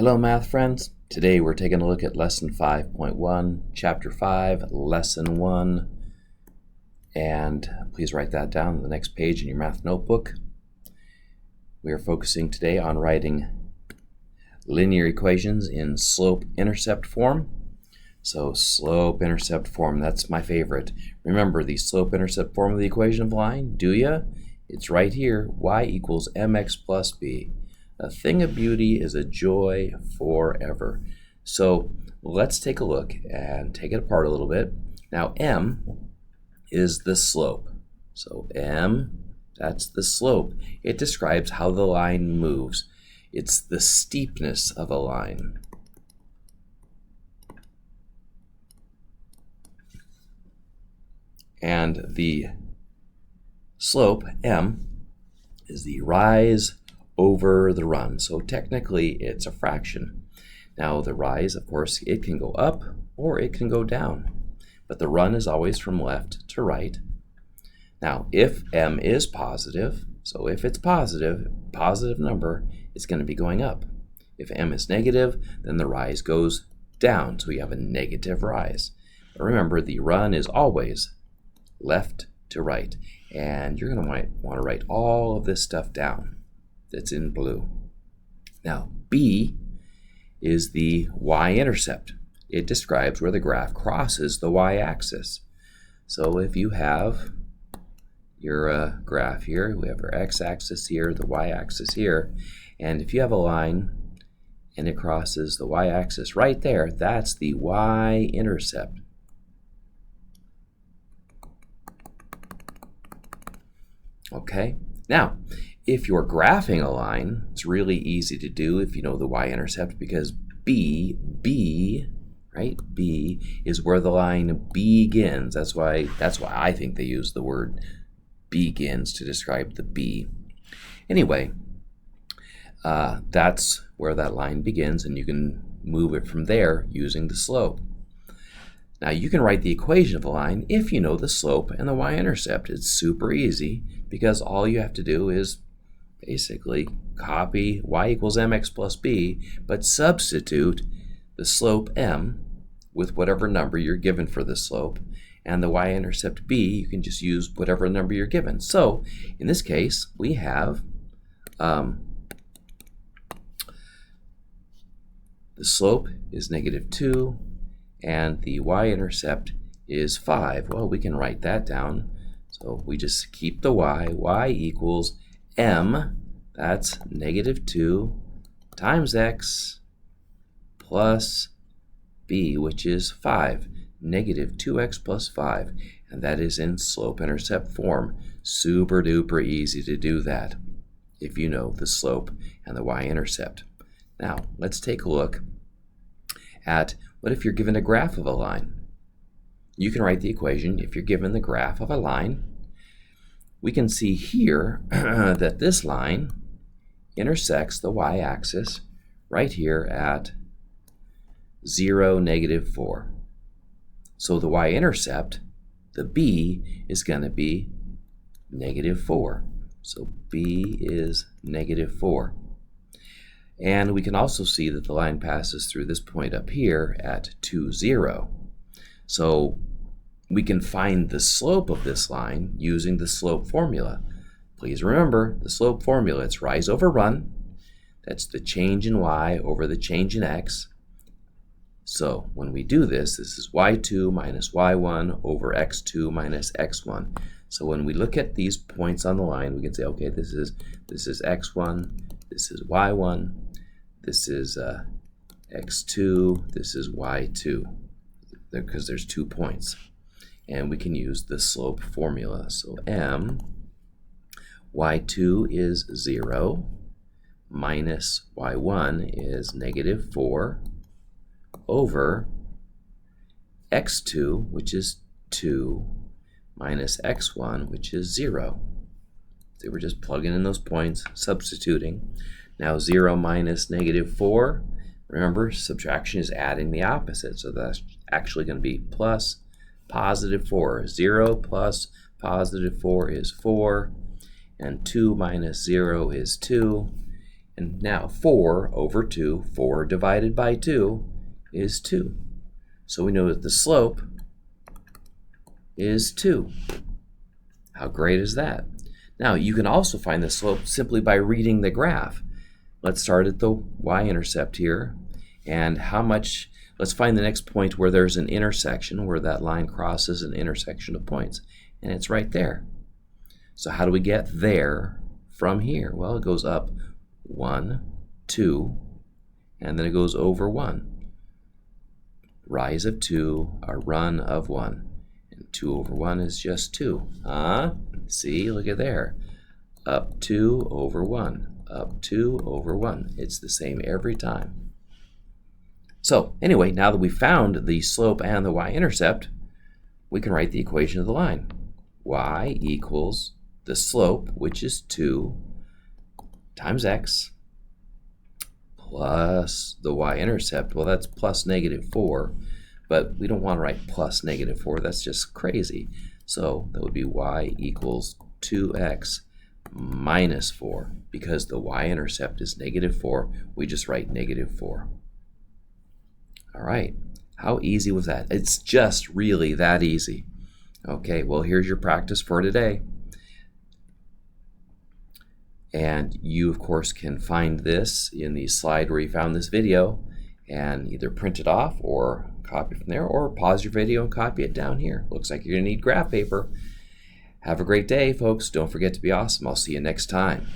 Hello, math friends. Today we're taking a look at Lesson 5.1, Chapter 5, Lesson 1. And please write that down on the next page in your math notebook. We are focusing today on writing linear equations in slope-intercept form. So slope-intercept form, that's my favorite. Remember the slope-intercept form of the equation of line, do ya? It's right here, y equals mx plus b. A thing of beauty is a joy forever. So let's take a look and take it apart a little bit. Now m is the slope. So m, that's the slope. It describes how the line moves. It's the steepness of a line. And the slope, m, is the rise over the run. So technically it's a fraction. Now the rise, of course, it can go up or it can go down. But the run is always from left to right. Now if m is positive, so if it's positive number, it's going to be going up. If m is negative, then the rise goes down. So you have a negative rise. But remember, the run is always left to right. And you're going to want to write all of this stuff down that's in blue. Now, B is the y-intercept. It describes where the graph crosses the y-axis. So if you have your graph here, we have our x-axis here, the y-axis here, and if you have a line and it crosses the y-axis right there, that's the y-intercept. Okay, now if you're graphing a line, it's really easy to do if you know the y-intercept, because B is where the line begins. That's why I think they use the word begins to describe the B. Anyway, that's where that line begins, and you can move it from there using the slope. Now you can write the equation of a line if you know the slope and the y-intercept. It's super easy because all you have to do is basically copy y equals mx plus b, but substitute the slope m with whatever number you're given for the slope, and the y-intercept b, you can just use whatever number you're given. So in this case, we have the slope is -2, and the y-intercept is 5. Well, we can write that down. So we just keep the y equals m, that's -2 times x plus b, which is 5, -2x plus 5, and that is in slope-intercept form. Super duper easy to do that if you know the slope and the y-intercept. Now let's take a look at what if you're given a graph of a line. You can write the equation if you're given the graph of a line. We can see here that this line intersects the y-axis right here at 0, -4. So the y-intercept, the b, is going to be -4. So b is -4. And we can also see that the line passes through this point up here at 2, 0. So we can find the slope of this line using the slope formula. Please remember the slope formula. It's rise over run. That's the change in y over the change in x. So when we do this, this is y2 minus y1 over x2 minus x1. So when we look at these points on the line, we can say, okay, this is x1, this is y1, this is x2, this is y2, because there's 2 points. And we can use the slope formula. So m, y2 is 0, minus y1 is -4, over x2, which is 2, minus x1, which is 0. So we're just plugging in those points, substituting. Now 0 minus -4, remember, subtraction is adding the opposite. So that's actually going to be plus +4. 0 plus +4 is 4, and 2 minus 0 is 2, And now 4 over 2, 4 divided by 2 is 2. So we know that the slope is 2. How great is that? Now you can also find the slope simply by reading the graph. Let's start at the y-intercept here. And how much, let's find the next point where there's an intersection, where that line crosses an intersection of points. And it's right there. So how do we get there from here? Well, it goes up 1, 2, and then it goes over 1. Rise of 2, a run of 1. And 2 over 1 is just 2. See, look at there. Up 2 over 1. Up 2 over 1. It's the same every time. So anyway, now that we found the slope and the y-intercept, we can write the equation of the line. Y equals the slope, which is 2, times x, plus the y-intercept. Well, that's plus -4, but we don't want to write plus -4. That's just crazy. So that would be y equals 2x minus 4. Because the y-intercept is -4, we just write -4. All right, how easy was that? It's just really that easy. Okay, well, here's your practice for today. And you, of course, can find this in the slide where you found this video and either print it off or copy from there, or pause your video and copy it down here. Looks like you're going to need graph paper. Have a great day, folks. Don't forget to be awesome. I'll see you next time.